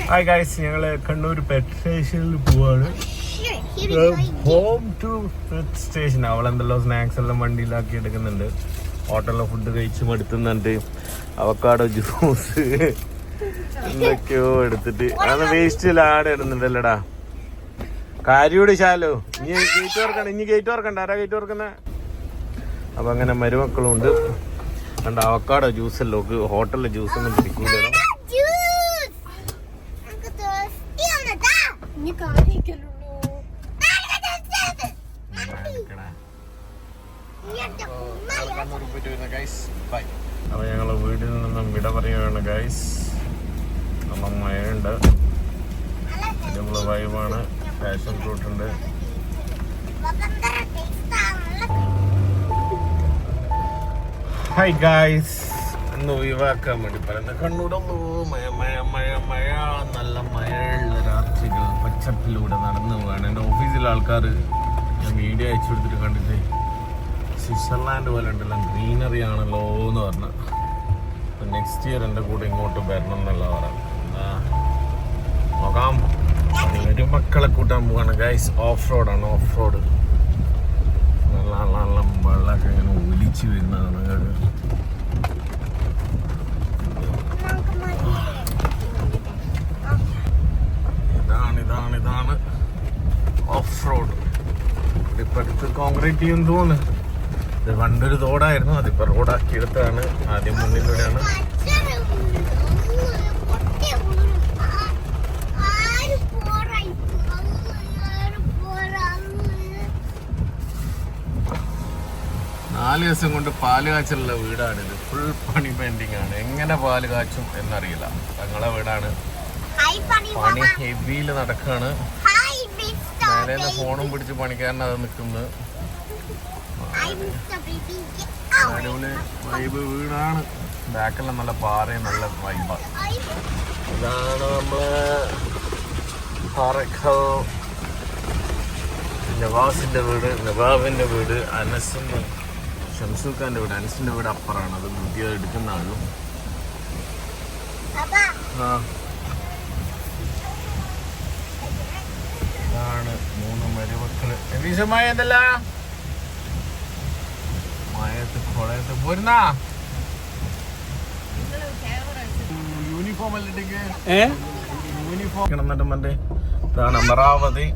Hi guys, ഞങ്ങള് Kannur pet സ്റ്റേഷനിൽ പോവാണ്. Home to pet station. അവളെന്തെല്ലോ സ്നാക്സ് എല്ലാം വണ്ടിയിലാക്കി എടുക്കുന്നുണ്ട്. ഹോട്ടലിലെ ഫുഡ് കഴിച്ച് മടുത്തുന്നുണ്ട്. അവക്കാഡോ ജ്യൂസ് എന്തൊക്കെയോ എടുത്തിട്ട് അത് വേസ്റ്റ് ആടെ ഇടുന്നുണ്ടല്ലടാ. കാര്യോട് ശാലോ ഇനി ഗേറ്റ് തുറക്കണ്ട, ഇനി ഗേറ്റ് തുറക്കണ്ട. ആരാ ഗേറ്റ് തുറക്കുന്ന? അപ്പൊ അങ്ങനെ മരുമക്കളും ഉണ്ട്. കണ്ട അവക്കാഡോ ജ്യൂസ് അല്ലോ. ഹോട്ടലിലെ ജ്യൂസ് ഒന്നും പിടിക്കൂലോ. അപ്പൊ ഞങ്ങള് വീട്ടിൽ നിന്നും വിട പറയുകയാണ് ഗൈസ്. നല്ല മഴയുണ്ട്, അടിപൊളി വൈബാണ്. പാഷൻ ഫ്രൂട്ട് ഉണ്ട്. ഹായ് ഗൈസ്, ഒന്ന് ഒഴിവാക്കാൻ വേണ്ടി പറയുന്നത് കണ്ണൂരൊന്നു മഴ മഴ മഴ മഴ നല്ല മഴയുള്ള രാത്രികൾ പച്ചപ്പിലൂടെ നടന്നു പോവാണ്. എൻ്റെ ഓഫീസിലെ ആൾക്കാർ ഞാൻ വീഡിയോ അയച്ചു കൊടുത്തിട്ട് കണ്ടിട്ട് സ്വിറ്റ്സർലാൻഡ് പോലെ ഉണ്ടല്ലോ, ഗ്രീനറി ആണല്ലോ എന്ന് പറഞ്ഞു. അപ്പം നെക്സ്റ്റ് ഇയർ എൻ്റെ കൂടെ ഇങ്ങോട്ട് വരണം എന്നുള്ള പറയാം. നോക്കാം. ഒരു മക്കളെ കൂട്ടാൻ പോവാണ് ഗൈസ്. ഓഫ് റോഡാണ്, ഓഫ് റോഡ്. നല്ല നല്ല വെള്ളമൊക്കെ ഇങ്ങനെ ഒലിച്ച് വരുന്നതാണ്. ഇതാണ് ഓഫ് റോഡ്. ഇതിപ്പോ അടുത്ത് കോൺക്രീറ്റ് ചെയ്യും തോന്നുന്നു. ഇത് പണ്ടൊരു തോടായിരുന്നു, അതിപ്പോ റോഡാക്കി എടുത്താണ്. ആദ്യം മുന്നിലൂടെയാണ്. നാല് ദിവസം കൊണ്ട് പാല് കാച്ചുള്ള വീടാണിത്. ഫുൾ പണി പെൻഡിങ് ആണ്. എങ്ങനെ പാല് കാച്ചും എന്നറിയില്ല. ഞങ്ങളെ വീടാണ്. പണി ഹെവിയിൽ നടക്കാണ്. മേലേന്ന് ഫോണും പിടിച്ച് പണിക്കാരൻ അത് നിൽക്കുന്നത്. അടിപൊളി വൈബ് വീടാണ്. ബാക്കെല്ലാം നല്ല പാറയും നല്ല വൈബാണ്. ഇതാണ് നമ്മളെ പാറക്കൽ നവാസിന്റെ വീട്, നവാബിന്റെ വീട്, അനസിന്റെ ഷംസൂഖാന്റെ വീട്. അനസിന്റെ വീട് അപ്പുറമാണ്. അത് പുതിയ എടുക്കുന്ന ആളും. ഇതാണ് മൂന്ന് മരുമക്കള്. മഴ എന്തല്ല മഴത്ത് കുളയത്ത് പോരുന്ന യൂണിഫോം അല്ലിട്ടേക്ക് യൂണിഫോം കിടന്നിട്ട്. ഇതാണ് അമരാവതി.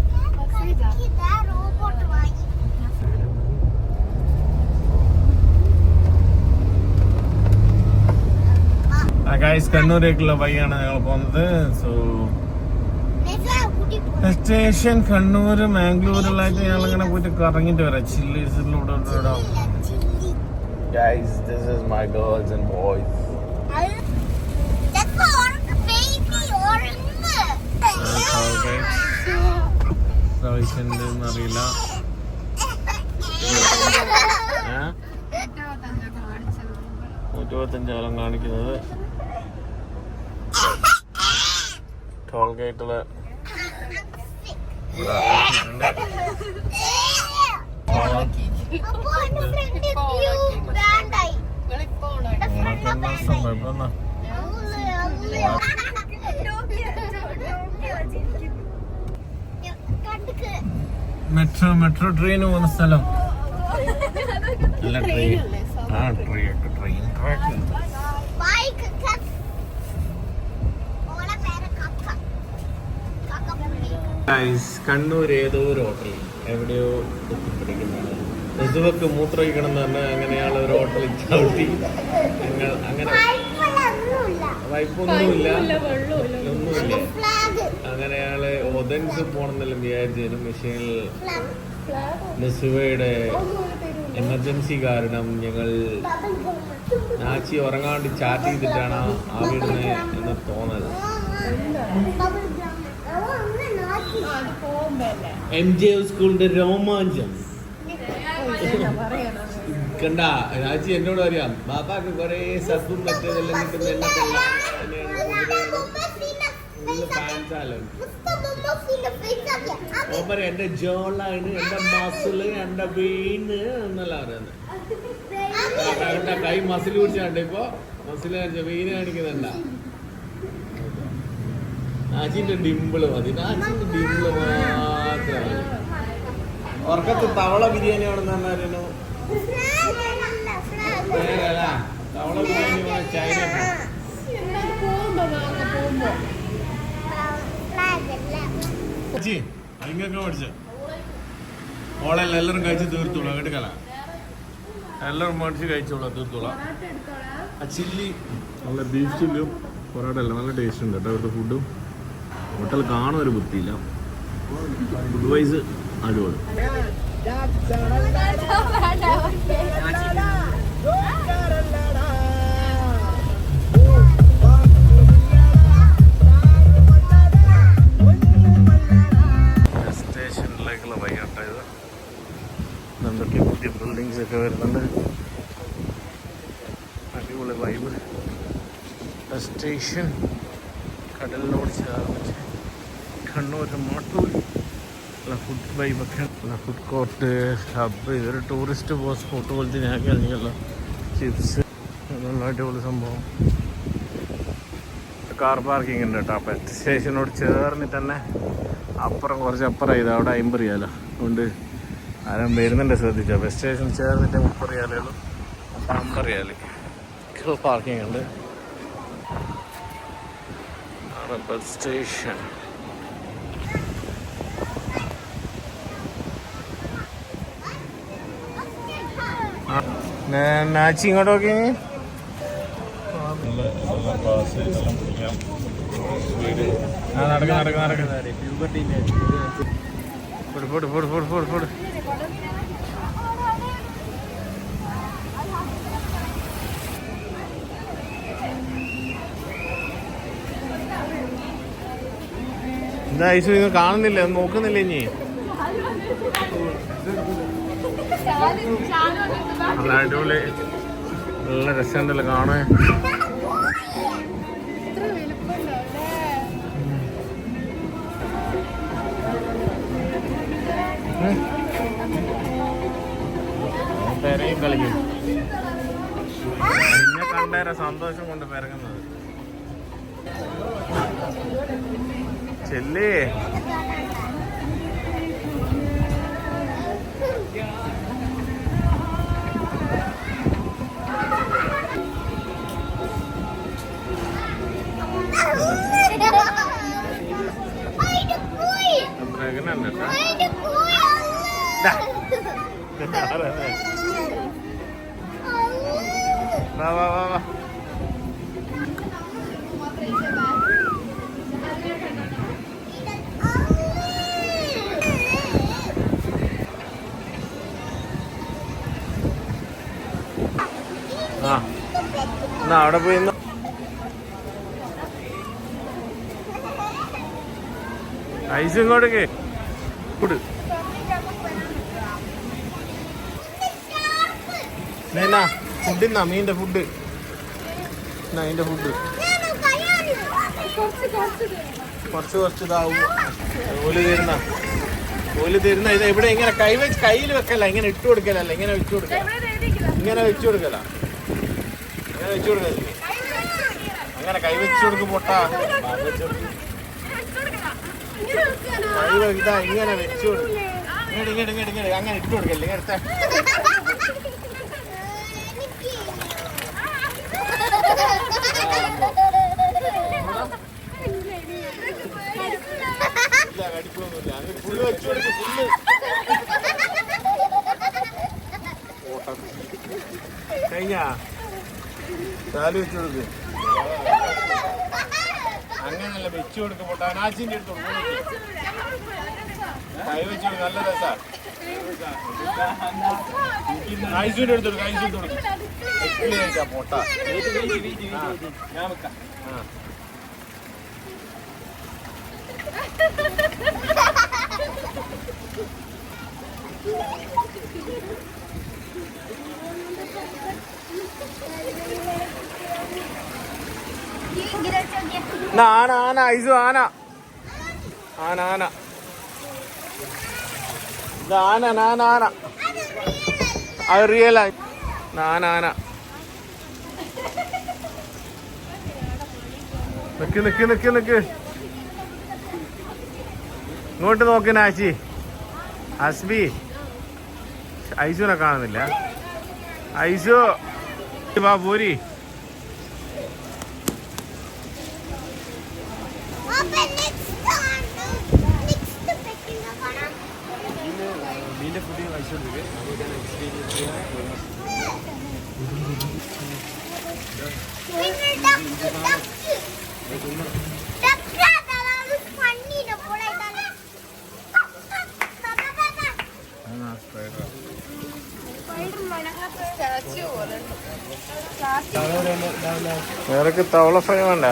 ഗൈസ്, കണ്ണൂരേക്കുള്ള വഴിയാണ് ഞങ്ങൾ പോകുന്നത്. സോ സ്റ്റേഷൻ കണ്ണൂര് മാംഗ്ലൂരിലായിട്ട് ഞങ്ങളിങ്ങനെ പോയിട്ട് കറങ്ങിട്ട് വരാം. ചില്ലീസിലൂടെ. Guys, this is my girls and boys. അറിയില്ല. 125 കാണിക്കുന്നത്. ടോൾ ഗേറ്റില് മെട്രോ ട്രെയിൻ പോകുന്ന സ്ഥലം. നല്ല ട്രെയിൻ. Train track. കണ്ണൂർ ഏതോ ഒരു ഹോട്ടലിൽ എവിടെയോ എത്തിപ്പിടിക്കുന്നതാണ്. ഋതുവക്ക് മൂത്രമൊഴിക്കണം എന്ന് പറഞ്ഞാൽ അങ്ങനെയാണ് ഒരു ഹോട്ടലിൽ ചവിട്ടി. അങ്ങനെ വൈപ്പൊന്നുമില്ല, ഒന്നുമില്ല. അങ്ങനെ അയാള് ഒതൻസ് പോണെന്നെല്ലാം വിചാരിച്ചതിനും മെഷീനിൽ നസുവയുടെ എമർജൻസി കാരണം ഞങ്ങൾ നാച്ചി ഉറങ്ങാണ്ട് ചാറ്റ് ചെയ്തിട്ടാണ് ആ വീടിന് എന്ന് തോന്നൽ. MJ സ്കൂളിന്റെ രോമാഞ്ചം കണ്ട രാജി എന്നോട് അറിയാം. ബാപ്പാക്ക് കൊറേ സബും മറ്റേതെല്ലാം കിട്ടുന്ന എന്റെ ജോളാണ്, എന്റെ മസില്, എന്റെ വീണ് എന്നെല്ലാം അറിയുന്നത്. കൈ മസിൽ പിടിച്ചാണ്ട് ഇപ്പൊ മസിൽ വീണ് കാണിക്കുന്നുണ്ട. നാച്ചിന്റെ ഡിമ്പിള് മതി. നാച്ചിന്റെ ഡിമ്പിള് മാത്രം. ഉറക്കത്ത് തവള ബിരിയാണി അവിടെ നിന്നായിരുന്നു. തവള ബിരിയാണി ചൈന ഇങ്ങൊക്കെ മേടിച്ച ഓളെല്ലാം എല്ലാവരും കഴിച്ച് തീർത്തോളാം. എടുക്കല എല്ലാവരും മേടിച്ച് കഴിച്ചോളാം, തീർത്തോളാം. ആ ചില്ലി നല്ല ബീഫ് ചില്ലും പൊറോട്ട എല്ലാം നല്ല ടേസ്റ്റ് ഉണ്ട് കേട്ടോ. അവരുടെ ഫുഡും ഹോട്ടൽ കാണാൻ ഒരു ബുദ്ധിയില്ല. ഫുഡ് വൈസ് അടിപൊളി. സ്റ്റേഷനിലേക്കുള്ള വൈകിട്ട് ഇത് എന്തൊക്കെ പുതിയ ബിൽഡിങ്സ് ഒക്കെ വരുന്നുണ്ട്. അടിപൊളി വൈബ്. സ്റ്റേഷൻ കടലിനോട് ചേർന്നിട്ട് കണ്ണൂർ മാട്ടൂർ ഫുഡ് വൈബൊക്കെ ഫുഡ് കോർട്ട് ഹബ്ബ്. ഇതൊരു ടൂറിസ്റ്റ് സ്പോട്ട് പോലത്തെ ഞാൻ കഴിഞ്ഞല്ലോ. ചിപ്സ് നല്ല അടിപൊളി സംഭവം. കാർ പാർക്കിംഗ് ഉണ്ട് കേട്ടോ. പെറ്റ് സ്റ്റേഷനോട് ചേർന്നിട്ട് തന്നെ അപ്പുറം കുറച്ച് അപ്പുറം ഇത് അവിടെ 50 റിയാലോ. അതുകൊണ്ട് ആരും വരുന്നുണ്ട് ശ്രദ്ധിച്ചോ. ബസ് സ്റ്റേഷൻ ചേർന്നിട്ട് 30 റിയാലേ ഉള്ളൂ. 50 റിയാല് പാർക്കിംഗ് ഉണ്ട്. ബസ് സ്റ്റേഷൻ നാച്ചി ഇങ്ങോട്ട് നോക്കി. എന്താ ഐസു ഇത് കാണുന്നില്ല, നോക്കുന്നില്ല ഇനി. നല്ല അടിപൊളി നല്ല രസമുണ്ടല്ലോ കാണാൻ. പെരയും കളിക്കും. എന്നെ കണ്ടേരെ സന്തോഷം കൊണ്ട് പെരങ്ങുന്നത്. ചെല്ലേ വാ വാ വാ വാ. ആ എന്നാ അവിടെ പോയി ഐസ് ഇങ്ങോട്ടേക്ക് കൊടു. ഫുഡിന്നാ മീൻ്റെ ഫുഡ്. അതിൻ്റെ ഫുഡ് കുറച്ച് ഇതാവും. ഓല് തരുന്ന ഇത് ഇവിടെ ഇങ്ങനെ കയ്യിൽ വെക്കല്ല, ഇങ്ങനെ ഇട്ട് കൊടുക്കലല്ല, ഇങ്ങനെ വെച്ചു കൊടുക്കല, ഇങ്ങനെ വെച്ചു കൊടുക്കല, ഇങ്ങനെ വെച്ചു കൊടുക്കല, അങ്ങനെ കൈ വെച്ചു കൊടുക്കും പൊട്ടാ. ഇതാ ഇങ്ങനെ വെച്ചു കൊടുക്കും. ഇങ്ങോട്ട് അങ്ങനെ ഇട്ട് കൊടുക്കല്ലേ, ഇങ്ങനത്തെ കടിക്കൊന്നുമില്ല. അങ്ങനെ ഫുള്ള് വെച്ചു കൊടുക്കും. ഫുള്ള് കഴിഞ്ഞാ കാല് വെച്ചു കൊടുക്ക്. അങ്ങനല്ല വെച്ചു കൊടുക്കും പൊട്ടാ. നാച്ചിന്റെ അടുത്ത് കൈ വെച്ചു കൊടുക്കും. നല്ല രസാ. ഐസിന്റെ അടുത്ത് കൊടുക്കും. ഐസിന്റെ കൊടുക്കും. കഴിച്ചാ പൊട്ടാ. ഞാൻ വെക്കാം. ആന ആന ഐസു ആന ആന ആന ഇത് ആന ആന ആന അത് റിയലായി ആന ആന. നിക്ക് നിക്ക് നിക്ക് നിക്ക് ഇങ്ങോട്ട് നോക്ക് നാച്ചി. ഹസ്ബി ഐസുനെ കാണുന്നില്ല. ഐസു വാ പോരി. വേറെ തവള ഫ്രൈ വേണ്ട.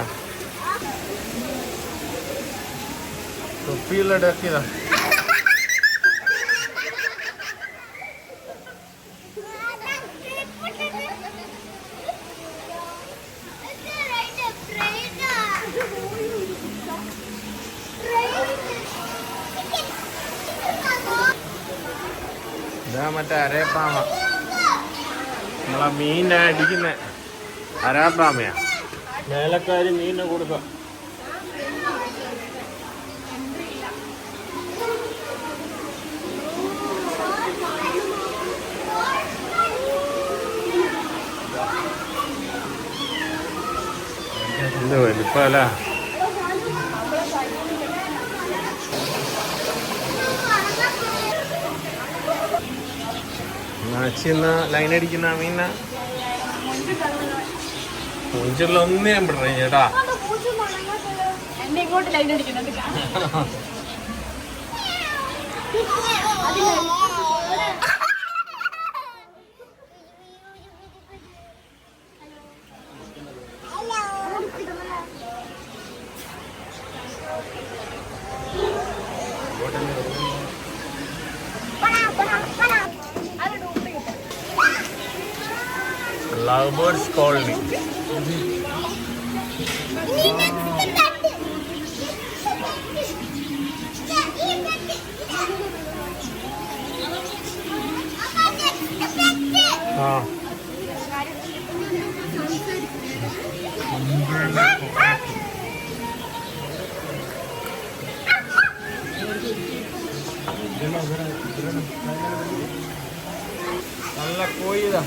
തൊപ്പിയുള്ള ഇടക്കിയതാ. ഇതാ മറ്റേ അരേപ്പാമ. നമ്മളെ മീനെ അടിക്കുന്ന അരാപ്പാമയാ. മേലക്കാര് മീനെ കൊടുക്കാം. എന്ത് വലിപ്പല്ല. നാച്ചിന്ന് ലൈൻ അടിക്കുന്ന മീന പൂഞ്ചിലുള്ള ഒന്നും ഞാൻ പെടേ ചേട്ടാ. Love birds colony. ആ നല്ല കോഴിതാ.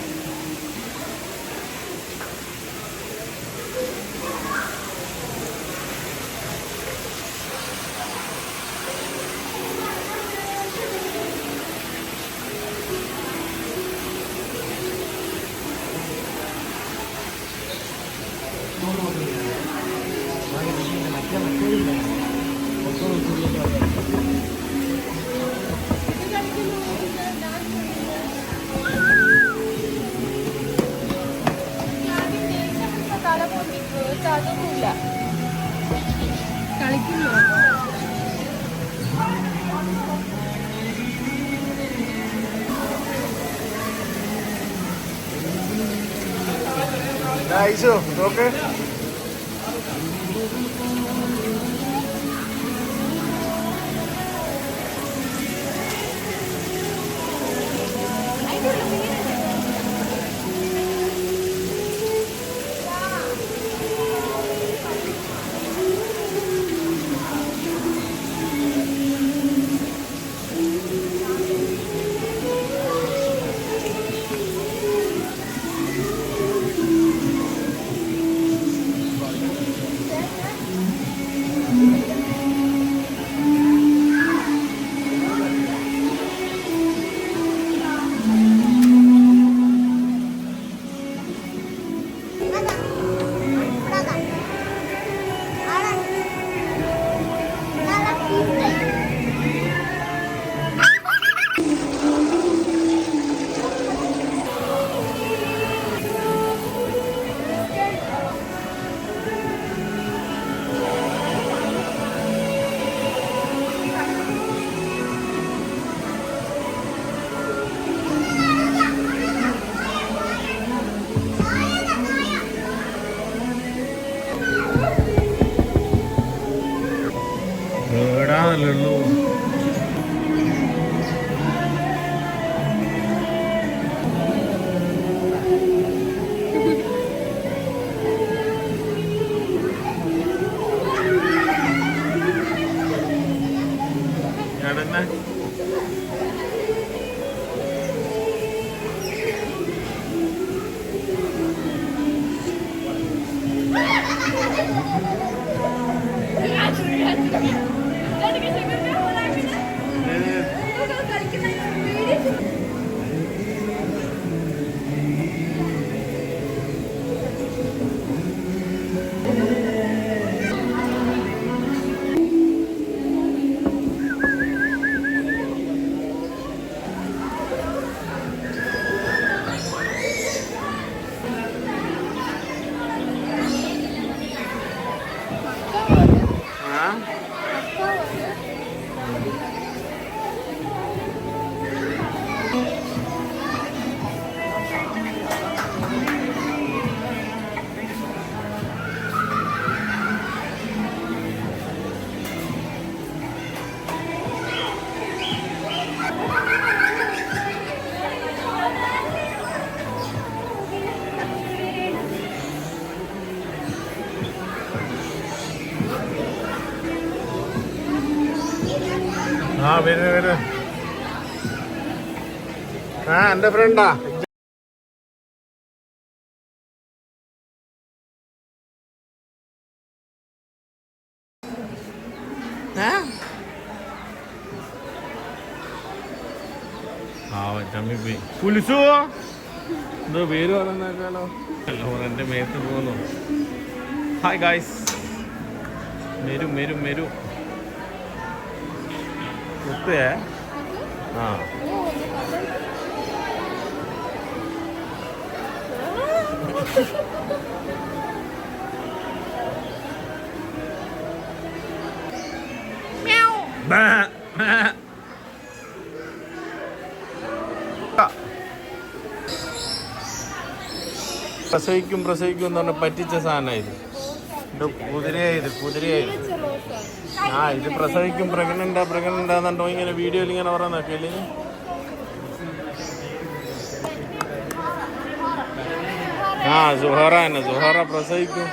ഐസു നോക്ക്. കേടാണല്ലോ. വരു എന്റെ ഫ്രണ്ടാ. ചമ്മിപ്പോയി. കുലിസു എന്തോ പേര് പറഞ്ഞാലോ. എന്റെ മേത്ത് പോകുന്നു. Hi guys. മെരു കുത്തേ. ആ പ്രസവിക്കും എന്ന് പറഞ്ഞ പറ്റിച്ച സാധനം ഇത്. കുതിരയായത്. ആ ഇത് പ്രസവിക്കും പ്രഗ്നന്റാന്നുണ്ടോ ഇങ്ങനെ വീഡിയോയിൽ ഇങ്ങനെ പറയുന്നൊക്കെ അല്ലേ. ആ സുഹറ പ്രസവിക്കും.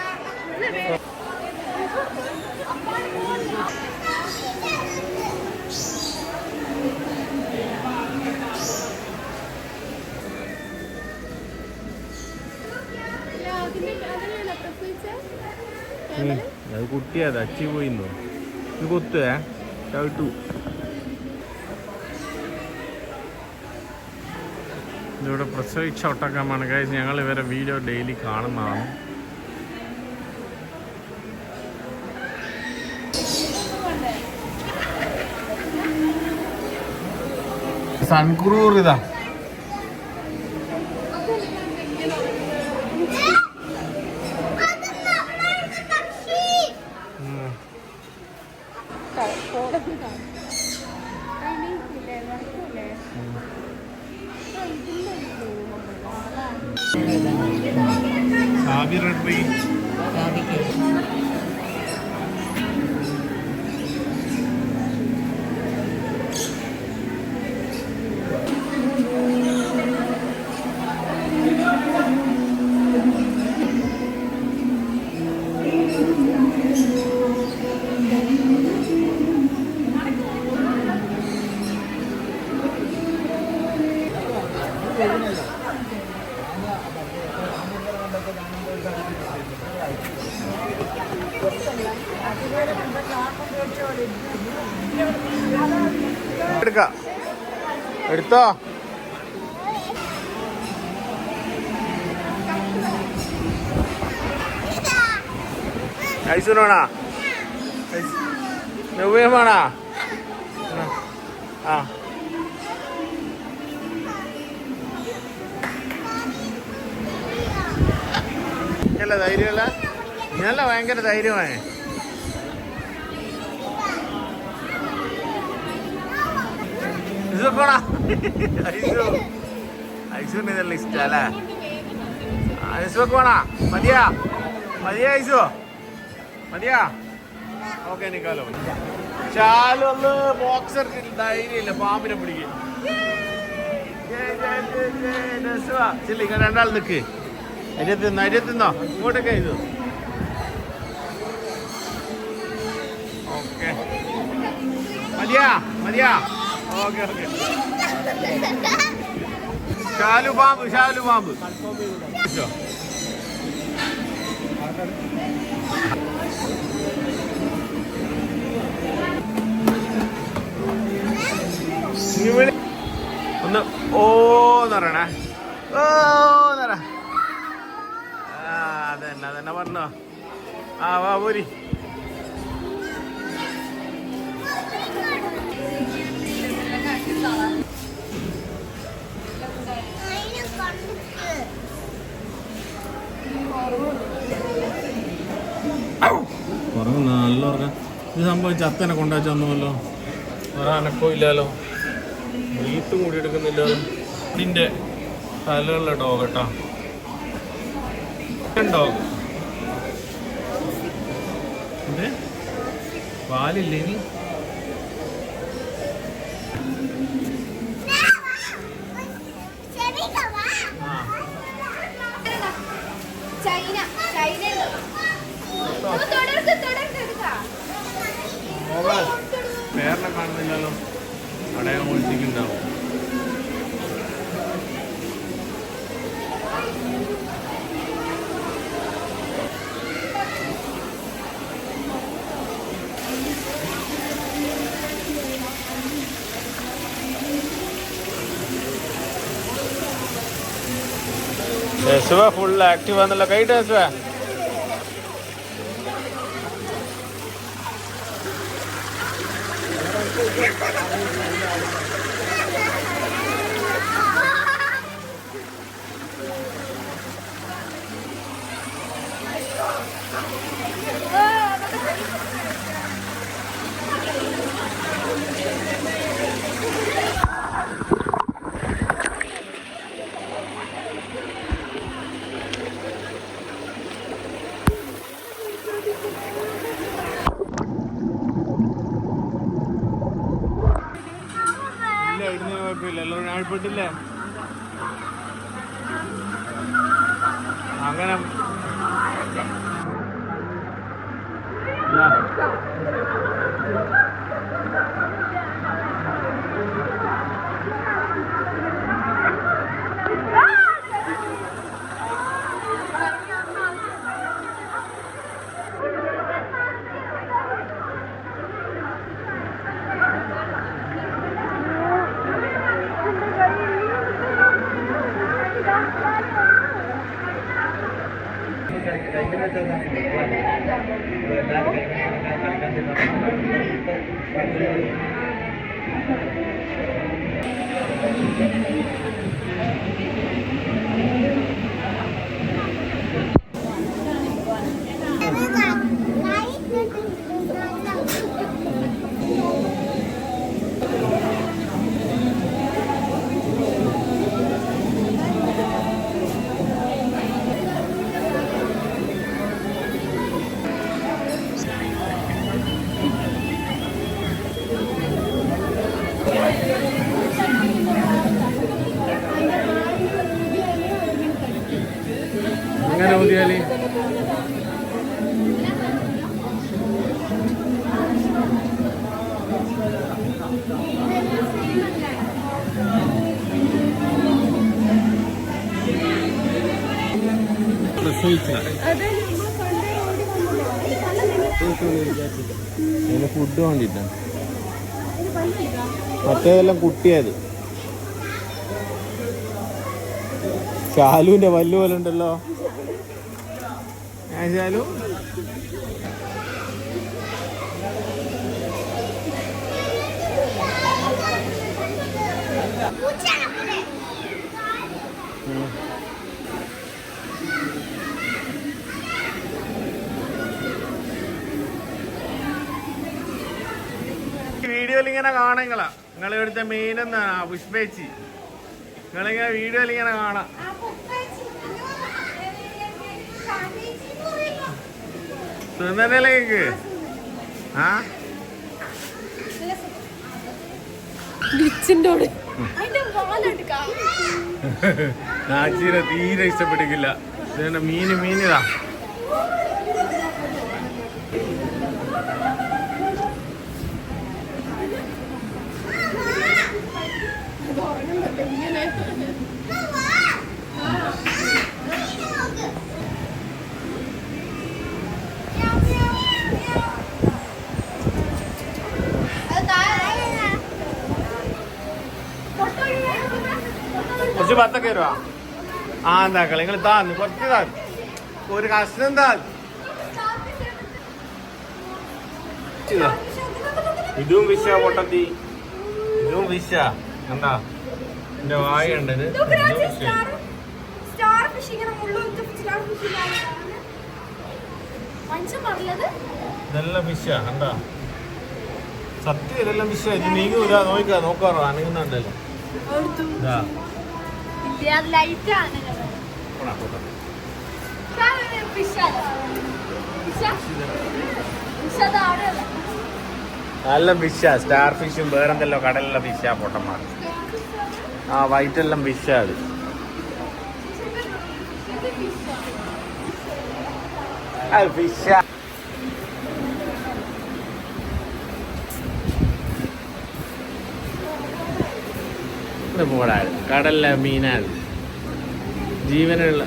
അത് കുട്ടിയത് അച്ചി പോയിന്നോ. ഇത് കൊത്തുവേ ചവിട്ടു. ഇതിവിടെ പ്രസവിച്ച ഒട്ടക്കമാണ് കഴിച്ച്. ഞങ്ങൾ ഇവരെ വീഡിയോ ഡെയിലി കാണുന്നതാണ്. സൺക്രൂർ ഇതാ. എടുത്തോ. ഐസുനാണാ നവ്യമാണാ. ആ അല്ല ധൈര്യമല്ല. ഞാനല്ല ഭയങ്കര ധൈര്യമായ. ഐസുവിന് ഇതല്ല ഇഷ്ടല്ലേ. ഐസുവൊക്കെ വേണാ. മതിയാ ഐസു മതിയാ. ഓക്കെ നിക്കാലോ. ചാലൊന്ന് ബോക്സർ ധൈര്യമില്ല പാമ്പിനെ പിടിക്കും. ഇങ്ങനെ രണ്ടാൾ നിക്ക്. അരിയത്തിന്നോ ഇങ്ങോട്ടൊക്കെ ഇത്. ഓക്കെ മതിയാ മതിയാ. Okay okay. ഷാലു പാമ്പ് ഷാലു പാമ്പ്. ഒന്ന് ഓന്ന് പറയണേ. ഓന്ന് പറ. അതന്നെ അതന്നെ പറഞ്ഞോ. ആ വാ പോരി. ഉറങ്ങും നല്ല ഉറങ്ങാം. ഇത് സംഭവം ചത്തനെ കൊണ്ടുവച്ച ഒന്നുമല്ലോ. ഒരനക്കോ ഇല്ലല്ലോ. വീട്ടും കൂടി എടുക്കുന്നില്ലല്ലോ. ഇതിൻ്റെ തലയുള്ള ഡോഗ് കേട്ടോ. ഡോഗ് ഇത് പാലില്ലേ ഇനി. പേരിനെ കാണുന്നില്ലല്ലോ. അടയാൻ ഒഴിച്ചിട്ടുണ്ടാവും. ഫുൾ ആക്റ്റീവ് ആണല്ലോ. കൈട്ട് യേശുവ ഇടുന്ന കുഴപ്പമില്ല. എല്ലാവരും ആഴ്പ്പെട്ടില്ലേ അങ്ങനെ. അങ്ങനെ ഊതിയാലേ ഫുഡ് വേണ്ടിട്ടാ. മറ്റേതെല്ലാം കുട്ടിയത്. ശാലുവിന്റെ വല്ല് പോലെ ഉണ്ടല്ലോ. ശാലു വീഡിയോയിൽ ഇങ്ങനെ കാണാം. നിങ്ങൾ ഇവിടുത്തെ മെയിൻ എന്നാണ് പുഷ്പേച്ചി. നിങ്ങളിങ്ങനെ വീഡിയോയിൽ ഇങ്ങനെ കാണാം. സുന്ദരലേക്ക് ആ നാച്ചീരെ തീരെ ഇഷ്ടപ്പെട്ടില്ല. മീനിതാ. കുറച്ച് പത്തൊക്കെ വരുവാ. ആ എന്താക്കളെ നിങ്ങൾ താന്ന് കുറച്ച് താന്ന് ഒരു കഷ്ണം താന്ന്. ഇതും വിഷ പൊട്ടത്തി, ഇതും വിഷ. എന്താ എന്റെ വായ ഉണ്ടത്. ഇതെല്ലാം വിഷ എന്താ സത്യം, ഇതെല്ലാം വിഷ. ഇത് നീങ്ങൂല, നോക്കാറോ അനങ്ങുന്നുണ്ടല്ലോ. നല്ല ഫിഷ, സ്റ്റാർ ഫിഷും വേറെന്തല്ലോ കടലിലെ ഫിഷ പൊട്ടന്മാർ. ആ വൈറ്റെല്ലാം ഫിഷ. അത് ഫിഷ. പോടാ കടലിലെ മീനാണ് ജീവനുള്ള.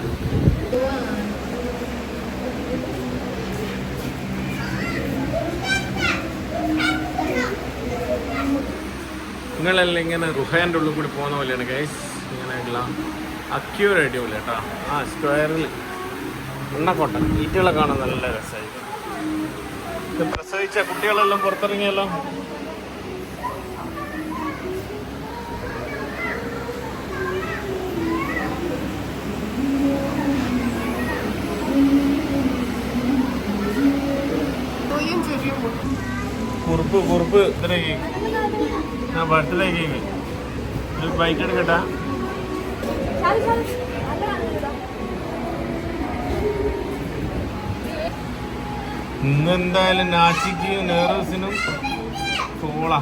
നിങ്ങളെല്ലാം ഇങ്ങനെ ഗുഹേൻ്റെ ഉള്ളിൽ കൂടി പോകുന്ന പോലെയാണ് ഗൈസ്. ഇങ്ങനെയുള്ള അക്യൂറേറ്റ് പോലെ കേട്ടോ. ആ സ്ക്വയറിൽ എണ്ണക്കോട്ട ഈറ്റുകളെ കാണാൻ നല്ല രസമായിരിക്കും. ഇത് പ്രസവിച്ച കുട്ടികളെല്ലാം പുറത്തിറങ്ങിയല്ലോ. കുറുപ്പ് ഇതിലേക്ക് ഞാൻ ബർത്ത്ഡേക്ക് ഒരു ബൈക്ക് എടുക്കട്ടാ. ഇന്നെന്തായാലും നാച്ചിക്കും നെഹ്റൂസിനും കോള.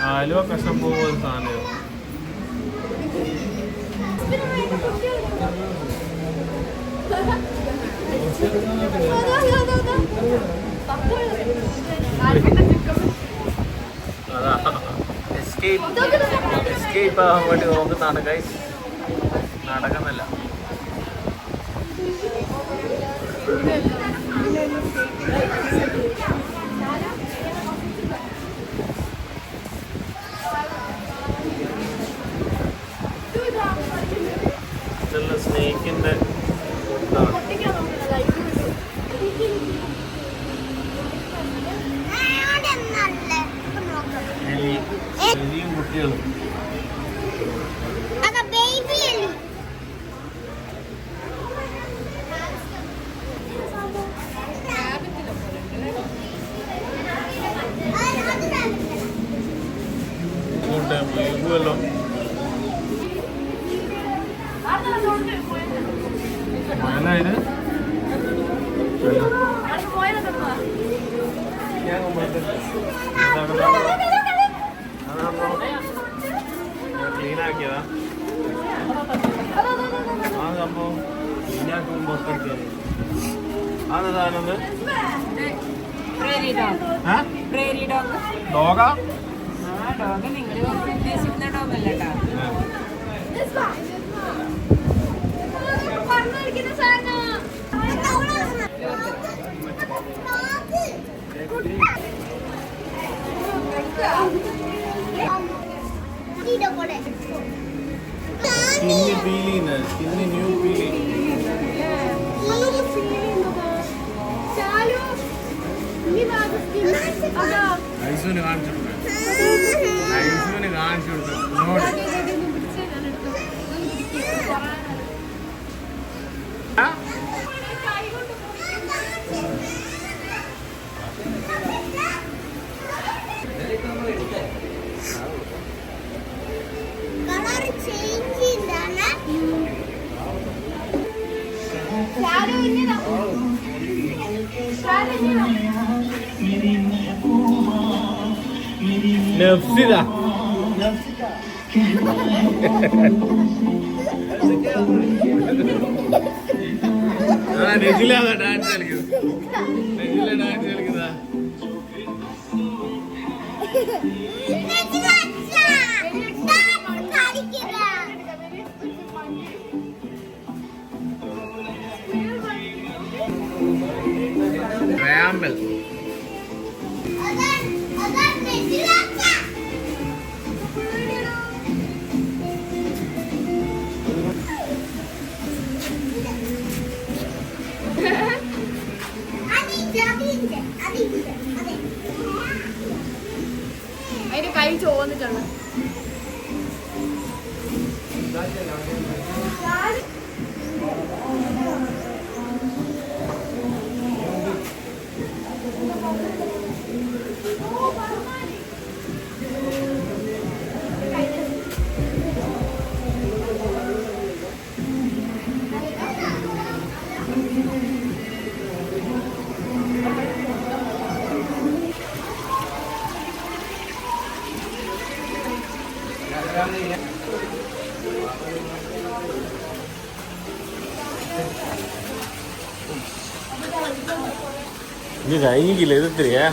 ആലുവ കഷ്ണം പോകുന്ന ഒരു സാധനം. എസ്കേപ്പ് ആവാൻ വേണ്ടി നോക്കുന്നതാണ് ഗൈസ്. നടക്കുന്നില്ല. ഇതെല്ലാം സ്നേഹിക്കിന്റെ എലിയും കുട്ടികളും. മേഘുവല്ലോ. മഴനായത് ക്ലീനാക്കിയതാ. ആ സംഭവം ക്ലീനാക്കുമ്പോ അത് സാധനം ഡോഗാ. നിങ്ങൾ ഉദ്ദേശിക്കുന്ന ഡോഗല്ല സ്കിന്ന് ഫീൽ ചെയ്യുന്നത്, സ്കിന്ന് ന്യൂ ഫീൽ ചെയ്യുന്നത്. ഐസുവിന് കാണിച്ചു കൊടുക്കുക, ഐസുവിന് കാണിച്ചു കൊടുക്കുക. നഫ്സിദ നെജില ഡാൻസ് കളിക്കുന്നത്, നെജില ഡാൻസ് കളിക്കുന്നതാ. അതിന്റെ കൈ ചോന്നിട്ടുണ്ട്. ഇത് കഴിഞ്ഞില്ല, ഇത് എത്രയാ?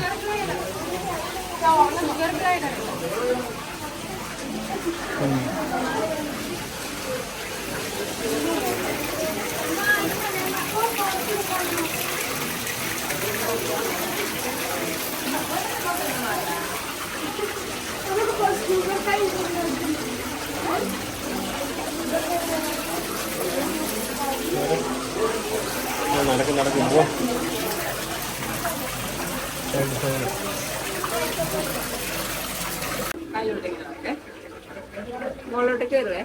നടക്കും പോ. മുകളിലോട്ട് കയറുവേ.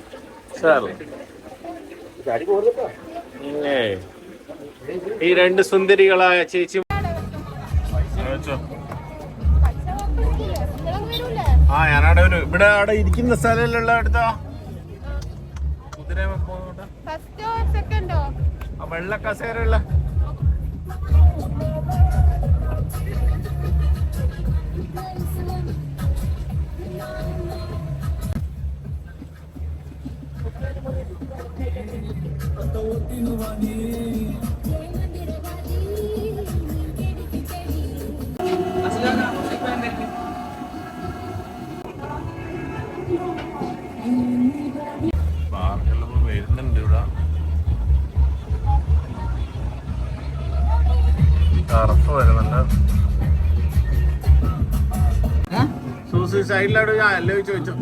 ഈ രണ്ട് സുന്ദരികളായ ചേച്ചി ഞാനവിടെ ഒരു ഇവിടെ അവിടെ ഇരിക്കുന്ന സ്ഥലത്തിലുള്ള അടുത്താ കുതിര വെള്ള കസേരയുള്ള പാർക്കെല്ലാം വരുന്നുണ്ട് ഇവിടെ. ടർഫ് വരുന്നുണ്ട്. സൂസി സൈഡിലോട്ട് ഞാൻ അല്ലേ ചോദിച്ചു.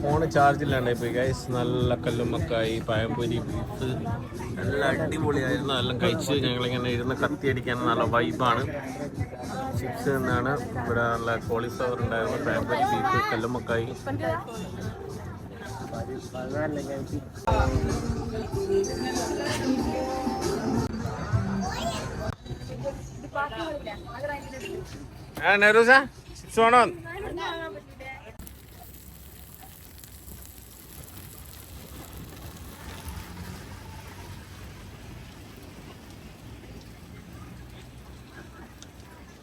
ഫോണ് ചാർജില്ലാണ്ടായി പോയി ഗൈസ്. നല്ല കല്ലുമ്മക്കായി, പഴംപൊരി, ബീഫ് എല്ലാം അടിപൊളിയായിരുന്നു. എല്ലാം കഴിച്ച് ഞങ്ങളിങ്ങനെ ഇരുന്ന് കത്തിയടിക്കാൻ നല്ല വൈബാണ്. ചിപ്സ് എന്നാണ് ഇവിടെ. നല്ല കോളിഫ്ലവർ ഉണ്ടായിരുന്നു, പഴംപൊരി, ബീഫ്, കല്ലുമ്മക്കായി. നെറൂസ ചിപ്സ് വേണോ?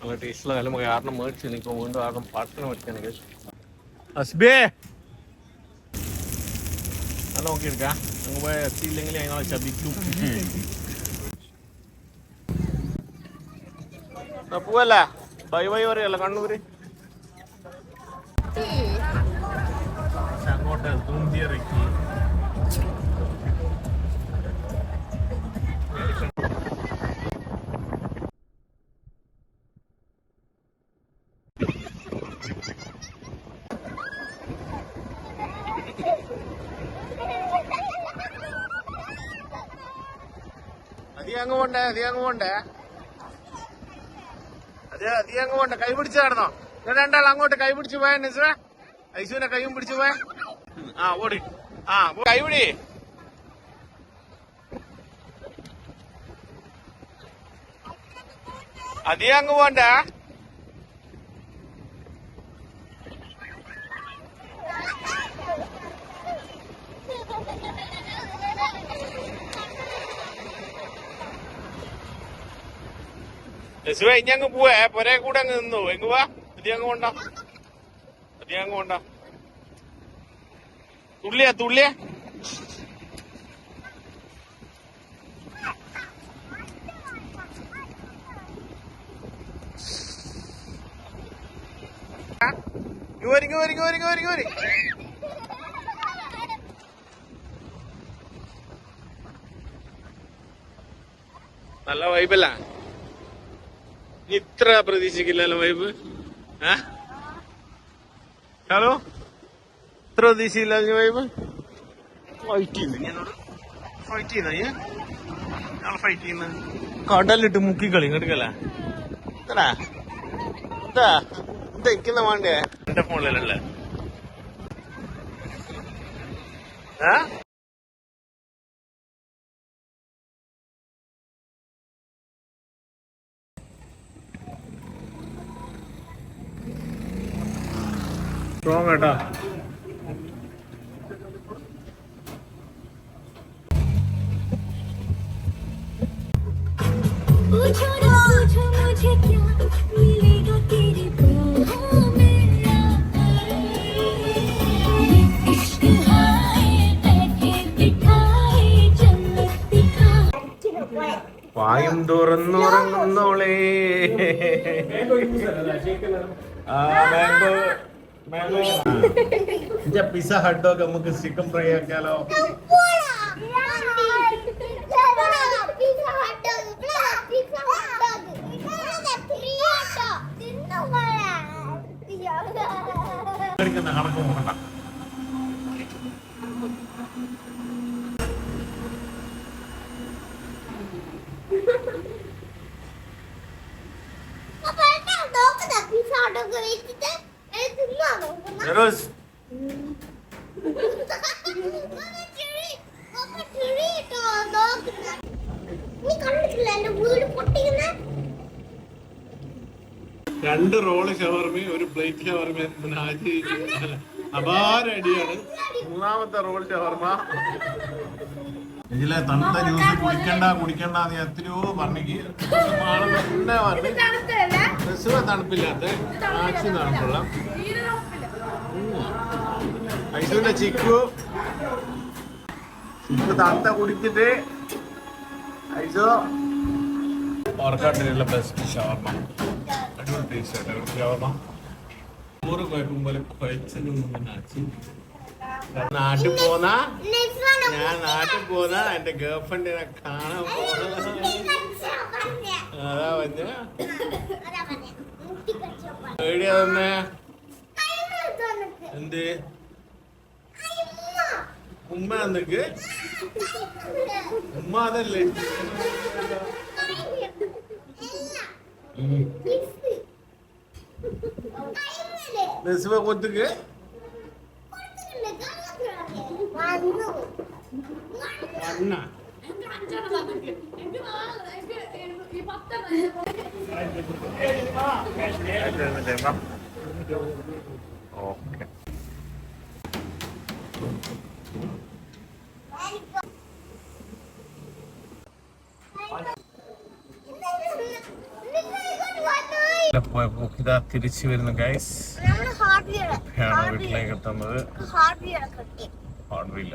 നല്ല ടേസ്റ്റുള്ള കാലം കാരണം മേടിച്ചു. ഇപ്പോൾ വീണ്ടും ആകം പാട്ടിന് മേടിക്കാൻ അസ്ബേ അത് നോക്കിയെടുക്കാം. അങ്ങ് പോയി എത്തിയില്ലെങ്കിൽ ഞങ്ങളെ ശപിക്കും. പോവല്ല ബൈ ബൈ പറയല്ല കണ്ണൂര്. അങ്ങോട്ട് തൂന്തിയിറക്കി അധികം പോണ്ടേ, അധികം പോണ്ടേ. കൈ പിടിച്ച് നടന്നോ രണ്ടാൾ അങ്ങോട്ട് കൈ പിടിച്ച് പോയ നിസ്ര ഐസുവിനെ കൈയും പിടിച്ചു പോയ. ഓടി കൈ പിടി. അധികം അങ്ങ് പോണ്ടേ. യശുവേ ഇനി അങ്ങ് പോവേ, പൊരേ കൂടെ അങ്ങ് നിന്നു. എങ്ങ് പോവാ? അധികം കൊണ്ട തുള്ളിയാ നല്ല വൈബല്ല, ഇത്ര പ്രതീക്ഷിക്കില്ലല്ലോ വൈബ്. ഹലോ, ഇത്ര പ്രതീക്ഷയില്ല വൈബ്. ഫൈറ്റ് ചെയ്യുന്നു ഞാനോട്, ഫൈറ്റ് ചെയ്യുന്ന ഞങ്ങൾ ഫൈറ്റ് ചെയ്യുന്ന കടലിട്ട് മുക്കിക്കളി കേട്ടിക്കല്ലേ. എന്താ എന്താ എന്താ ഇരിക്കുന്ന വേണ്ടേ എന്റെ ഫോണിലല്ലേ? സ്ട്രോങ് കേട്ടാ. വായും തുറന്നുറങ്ങുന്നോളേ. പിസ്സ ഹട്ട് ഡോഗ് നമുക്ക് ചിക്കൻ ഫ്രൈ ആക്കിയാലോ? കണക്ക് നോക്കണ്ട. രണ്ട് റോള് ഷവർമി, ഒരു പ്ലേറ്റ് ഷവർമ. അപാര അടിയാണ്. മൂന്നാമത്തെ റോൾ ഷവർമ. ഇതിലെ തണുത്ത ജ്യൂസ് കുടിക്കണ്ട നീ എത്രയോ പറഞ്ഞിക്ക്. തണുപ്പില്ലാത്ത ആക്ഷി തണുപ്പുള്ള ഐസുവിന്റെ ചിക്കു തണുത്ത കുടിച്ചിട്ട് ഐസോ ഓർക്കാട്ടിലുള്ള ബെസ്റ്റ് ഷവർമ. അടിപൊളി ടേസ്റ്റ് ആയിട്ട് ഷവർമ. ചോറ് കുഴക്കുമ്പോൾ കുഴച്ചു. നാട്ടിൽ പോന്നാ എന്റെ ഗേൾഫ്രണ്ടിനെ കാണാൻ പോന്ന. അതാ പറഞ്ഞ എവിടെയാ തന്നെ എന്ത് ഉമ്മ എന്നൊക്കെ ഉമ്മ അതല്ലേ ബസ് കൊത്തുക്ക് ഓക്കെ. ഇതാ തിരിച്ചു വരുന്നു ഗൈസ്. വീട്ടിലേക്ക് എത്തുന്നത് ഹാർഡ് വീൽ.